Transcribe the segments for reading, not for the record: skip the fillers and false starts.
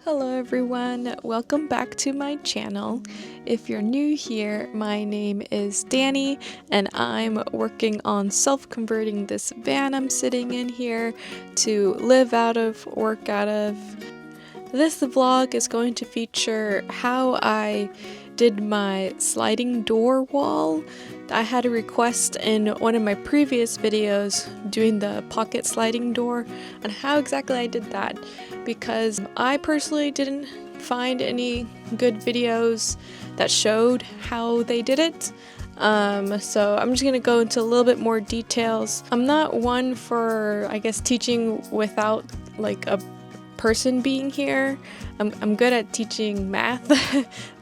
Hello everyone, welcome back to my channel. If you're new here, my name is Danny and I'm working on self-converting this van I'm sitting in here to live out of, work out of. This vlog is going to feature how I did my sliding door wall. I had a request in one of my previous videos doing the pocket sliding door and how exactly I did that, because I personally didn't find any good videos that showed how they did it. So I'm just gonna go into a little bit more details. I'm not one for, I guess, teaching without like a person being here. I'm good at teaching math,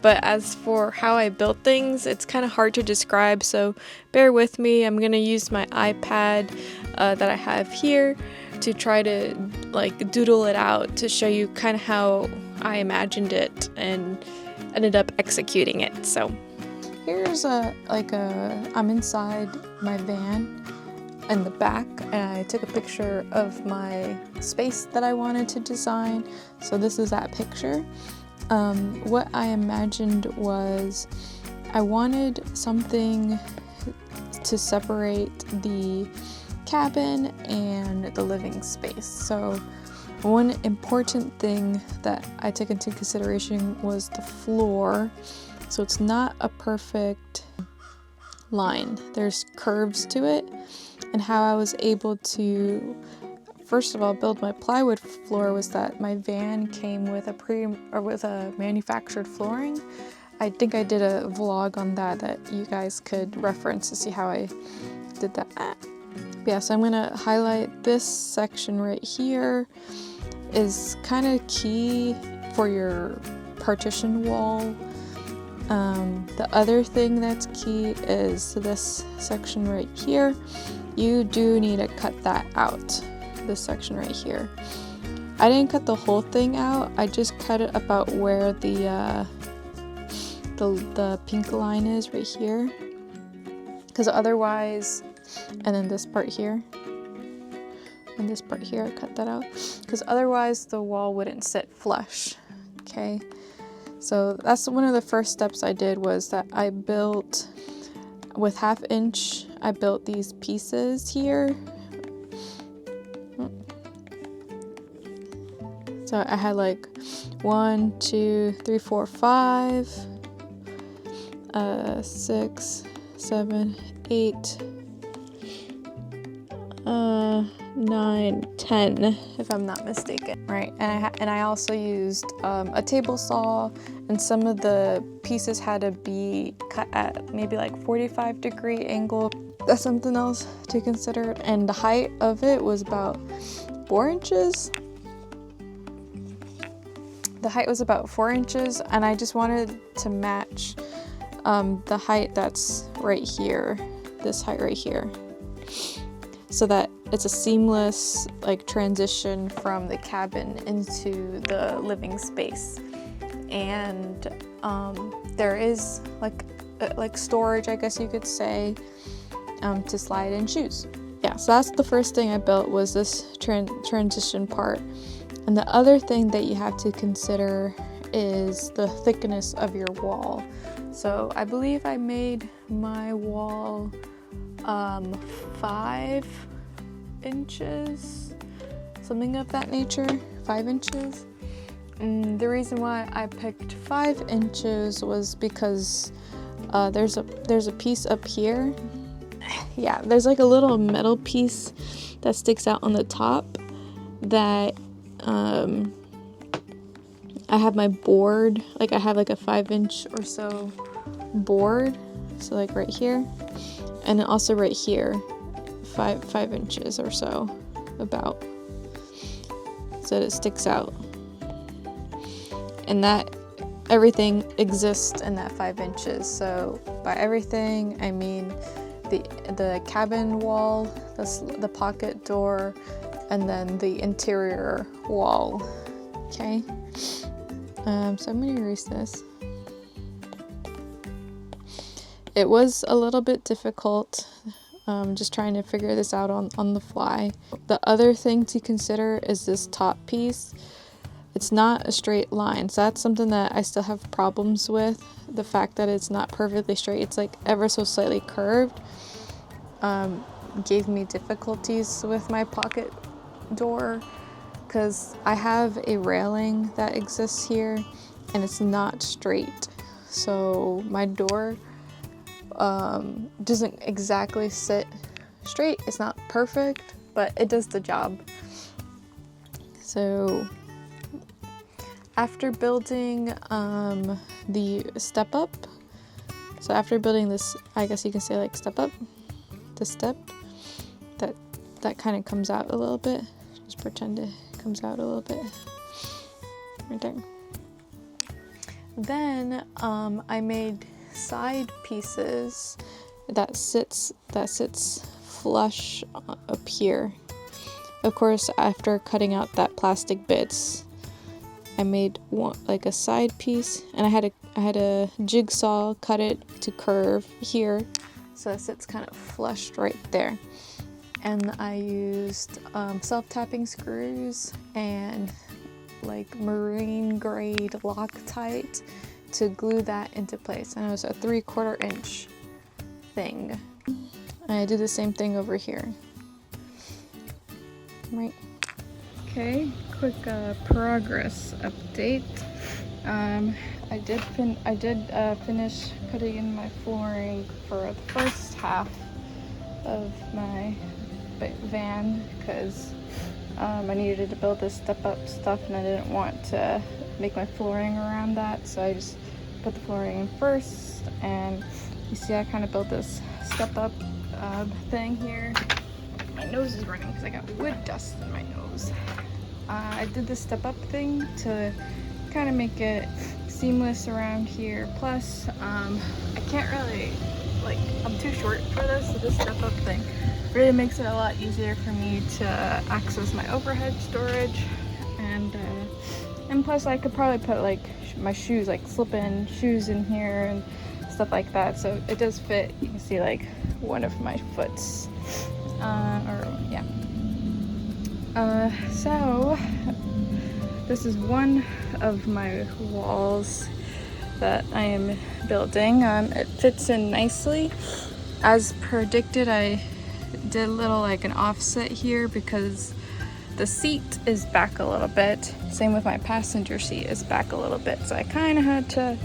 but as for how I built things, it's kind of hard to describe, so bear with me. I'm gonna use my iPad that I have here to try to like doodle it out to show you kind of how I imagined it and ended up executing it. So here's I'm inside my van in the back, and I took a picture of my space that I wanted to design. So this is that picture. What I imagined was I wanted something to separate the cabin and the living space. So one important thing that I took into consideration was the floor. So it's not a perfect line. There's curves to it. And how I was able to, first of all, build my plywood floor was that my van came with a manufactured flooring. I think I did a vlog on that you guys could reference to see how I did that. Yeah, so I'm gonna highlight this section right here. Is kind of key for your partition wall. The other thing that's key is this section right here. You do need to cut that out, this section right here. I didn't cut the whole thing out, I just cut it about where the pink line is right here. Because otherwise, and then this part here, and this part here, I cut that out. Because otherwise the wall wouldn't sit flush, okay? So that's one of the first steps I did, was that I built with 1/2 inch. I built these pieces here. So I had like 1, 2, 3, 4, 5, 6, 7, 8, 9, 10, if I'm not mistaken, right? And I also used a table saw, and some of the pieces had to be cut at maybe like 45-degree angle. That's something else to consider. And the height of it was about 4 inches. The height was about 4 inches, and I just wanted to match the height that's right here, this height right here, so that it's a seamless like transition from the cabin into the living space. And there is like storage, I guess you could say, to slide in shoes. Yeah, so that's the first thing I built, was this transition part. And the other thing that you have to consider is the thickness of your wall. So I believe I made my wall 5 inches, something of that nature, 5 inches. And the reason why I picked 5 inches was because there's a piece up here. Yeah, there's like a little metal piece that sticks out on the top that I have my board, like I have like a 5-inch or so board, so like right here, and then also right here, 5 inches or so, about, so it sticks out. And that everything exists in that 5 inches. So by everything, I mean the cabin wall, the pocket door, and then the interior wall. Okay. So I'm gonna erase this. It was a little bit difficult, just trying to figure this out on the fly. The other thing to consider is this top piece. it's not a straight line. So that's something that I still have problems with. The fact that it's not perfectly straight, it's like ever so slightly curved, gave me difficulties with my pocket door, because I have a railing that exists here and it's not straight. So my door doesn't exactly sit straight. It's not perfect, but it does the job. So after building the step up, so after building this, I guess you can say like step up, the step, that kind of comes out a little bit. Just pretend it comes out a little bit right there. Then I made side pieces that sits flush up here. Of course, after cutting out that plastic bits, I made one, like a side piece, and I had a jigsaw cut it to curve here, so it sits kind of flushed right there. And I used self-tapping screws and like marine grade Loctite to glue that into place. And it was a 3/4 inch thing. And I did the same thing over here. Right. Okay, quick progress update. I did finish putting in my flooring for the first half of my van, because I needed to build this step up stuff and I didn't want to make my flooring around that, so I just put the flooring in first. And you see I kind of built this step up thing here. My nose is running because I got wood dust in my nose. I did this step up thing to kind of make it seamless around here. Plus I can't really, like, I'm too short for this, so this step up thing really makes it a lot easier for me to access my overhead storage. And plus I could probably put like my shoes, like slip-in shoes in here and stuff like that, so it does fit. You can see like one of my foots, so this is one of my walls that I am building. It fits in nicely. As predicted, I did a little like an offset here because the seat is back a little bit. Same with my passenger seat is back a little bit. So I kind of had to,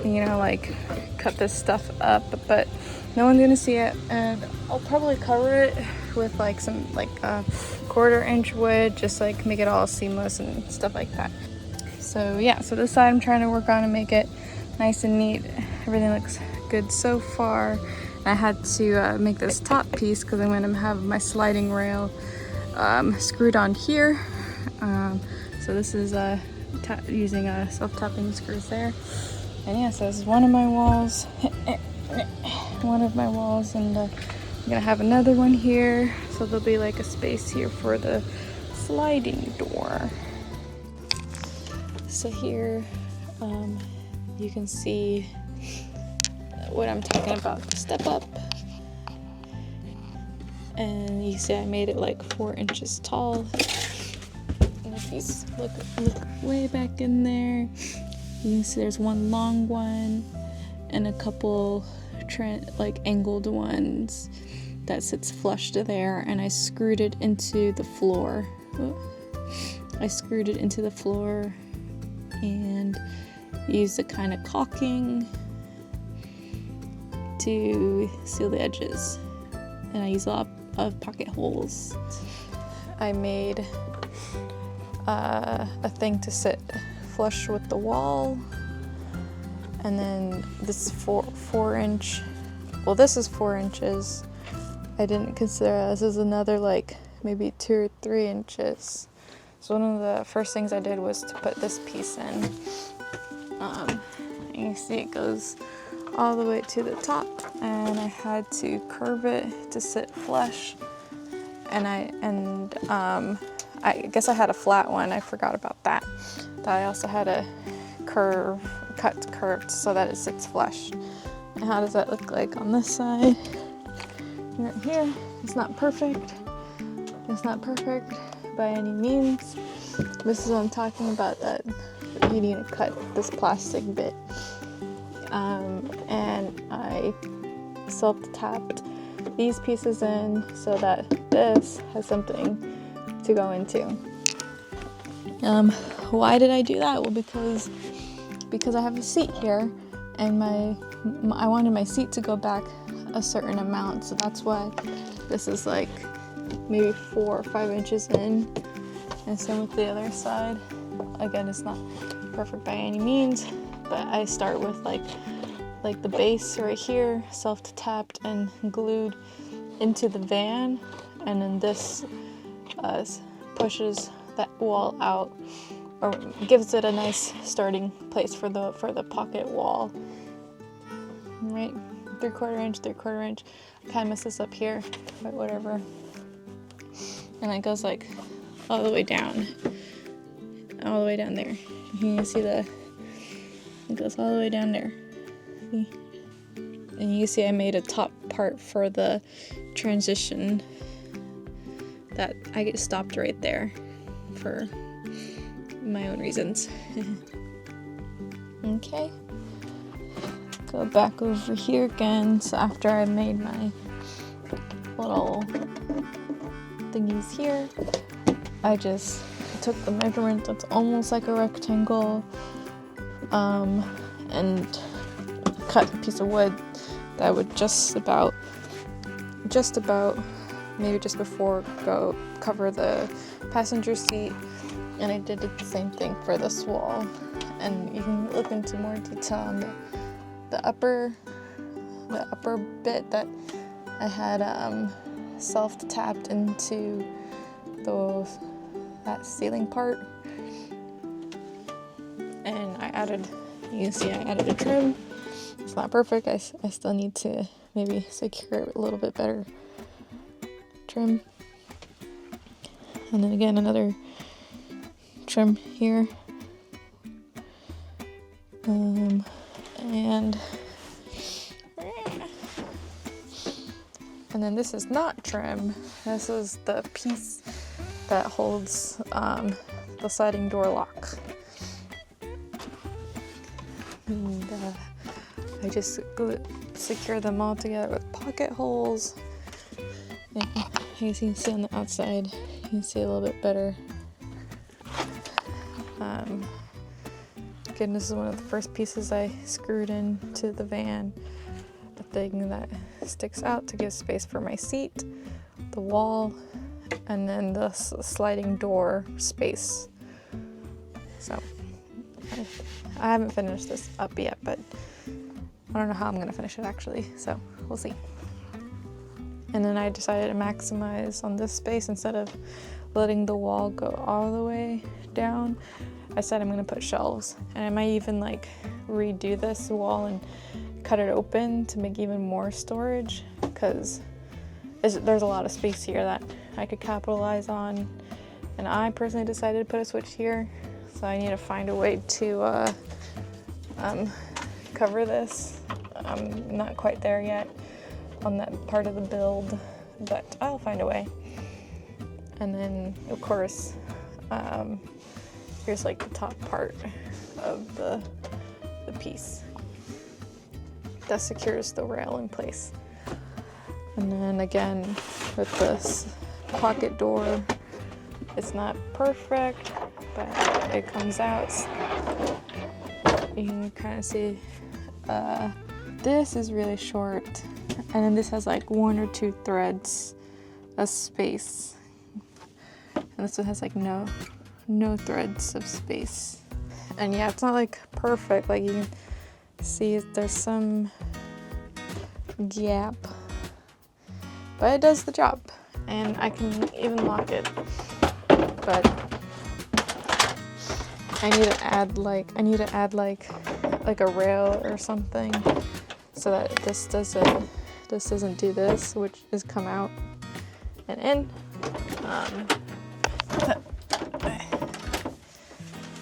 you know, like cut this stuff up, but no one's gonna see it. And I'll probably cover it with like some like 1/4 inch wood, just like make it all seamless and stuff like that. So yeah, so this side I'm trying to work on and make it nice and neat. Everything looks good so far. I had to make this top piece because I'm going to have my sliding rail screwed on here. So this is using self-tapping screws there. And yeah, so this is one of my walls. And I'm gonna have another one here, so there'll be like a space here for the sliding door. So here you can see what I'm talking about, the step up. And you see I made it like 4 inches tall. And if you look way back in there, you can see there's one long one and a couple like angled ones that sits flush to there, and I screwed it into the floor. And used a kind of caulking to seal the edges, and I used a lot of pocket holes. I made a thing to sit flush with the wall, and then this 4 inch, well, this is 4 inches. I didn't consider this is another like maybe 2 or 3 inches. So one of the first things I did was to put this piece in. You see it goes all the way to the top, and I had to curve it to sit flush. And I guess I had a flat one. I forgot about that. But I also had a cut curved so that it sits flush. And how does that look like on this side? Right here, it's not perfect. It's not perfect by any means. This is what I'm talking about, that you need to cut this plastic bit. And I self-tapped these pieces in so that this has something to go into. Why did I do that? Well, because I have a seat here, and I wanted my seat to go back a certain amount, so that's why this is like maybe 4 or 5 inches in, and same with the other side. Again, it's not perfect by any means, but I start with like the base right here, self-tapped and glued into the van, and then this pushes that wall out, or gives it a nice starting place for the pocket wall. Right, 3/4 inch, 3/4 inch. I kind of mess this up here, but whatever. And it goes like all the way down there. You can see it goes all the way down there. See? And you see I made a top part for the transition that I get stopped right there for my own reasons. Okay. Go back over here again. So after I made my little thingies here, I just took the measurement that's almost like a rectangle, and cut a piece of wood that would just about maybe just before cover the passenger seat. And I did the same thing for this wall, and you can look into more detail on the upper bit that I had self-tapped into that ceiling part. And you can see I added a trim. It's not perfect. I still need to maybe secure it a little bit better. Trim. And then again, another trim here. And then this is not trim. This is the piece that holds the sliding door lock. And I just secure them all together with pocket holes. And as you can see on the outside, you can see a little bit better. Again, this is one of the first pieces I screwed into the van. The thing that sticks out to give space for my seat, the wall, and then the sliding door space. So I haven't finished this up yet, but I don't know how I'm gonna finish it actually, so we'll see. And then I decided to maximize on this space. Instead of letting the wall go all the way down, I said I'm gonna put shelves, and I might even like redo this wall and cut it open to make even more storage, because there's a lot of space here that I could capitalize on. And I personally decided to put a switch here, so I need to find a way to cover this. I'm not quite there yet on that part of the build, but I'll find a way. And then of course, here's like the top part of the piece that secures the rail in place. And then again, with this pocket door, it's not perfect, but it comes out. You can kind of see this is really short, and then this has like 1 or 2 threads of space, and this one has like no threads of space. And yeah, it's not like perfect, like you can see there's some gap, but it does the job, and I can even lock it. But I need to add like a rail or something so that this doesn't do this, which is come out and in.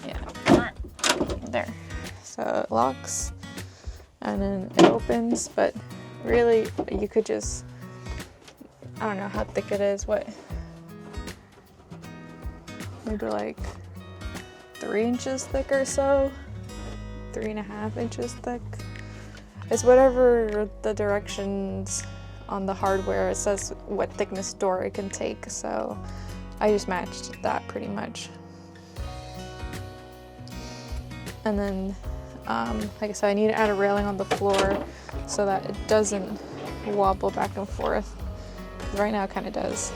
Yeah, there. So it locks and then it opens, but really you could just, I don't know how thick it is, maybe like 3 inches thick or so, 3.5 inches thick. It's whatever the directions on the hardware, it says what thickness door it can take, so I just matched that pretty much. And then, like I said, I need to add a railing on the floor so that it doesn't wobble back and forth. Right now it kind of does.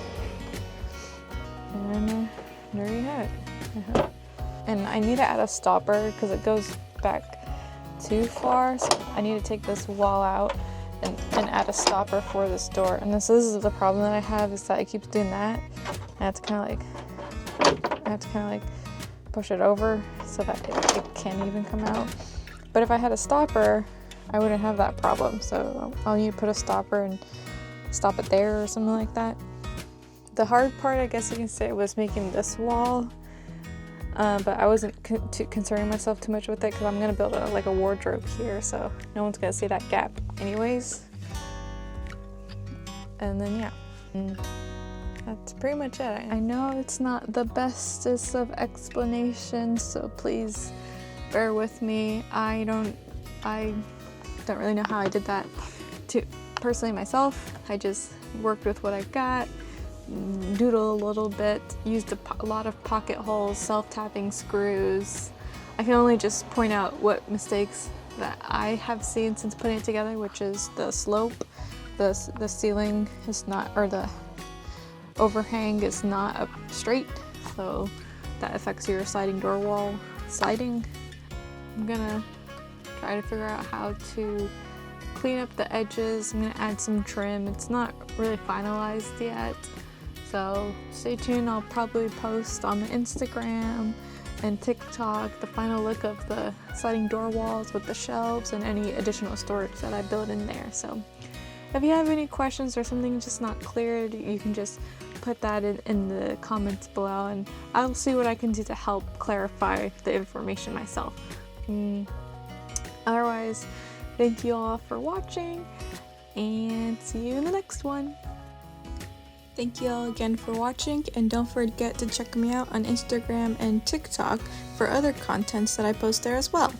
And there you have it. And I need to add a stopper because it goes back too far, so I need to take this wall out and add a stopper for this door. And this is the problem that I have, is that it keeps doing that. I have to kind of like push it over so that it can't even come out. But if I had a stopper, I wouldn't have that problem. So I'll need to put a stopper and stop it there or something like that. The hard part, I guess you can say, was making this wall. But I wasn't concerning myself too much with it because I'm going to build a wardrobe here, so no one's going to see that gap anyways. And then yeah, that's pretty much it. I know it's not the bestest of explanations, so please bear with me. I don't really know how I did that personally myself. I just worked with what I got, doodle a little bit, used a lot of pocket holes, self-tapping screws. I can only just point out what mistakes that I have seen since putting it together, which is the slope. The ceiling is not, or the overhang is not up straight, so that affects your sliding door wall sliding. I'm gonna try to figure out how to clean up the edges. I'm gonna add some trim. It's not really finalized yet, so stay tuned. I'll probably post on the Instagram and TikTok the final look of the sliding door walls with the shelves and any additional storage that I built in there. So if you have any questions or something just not clear, you can just put that in the comments below, and I'll see what I can do to help clarify the information myself. Otherwise, thank you all for watching, and see you in the next one. Thank you all again for watching, and don't forget to check me out on Instagram and TikTok for other contents that I post there as well.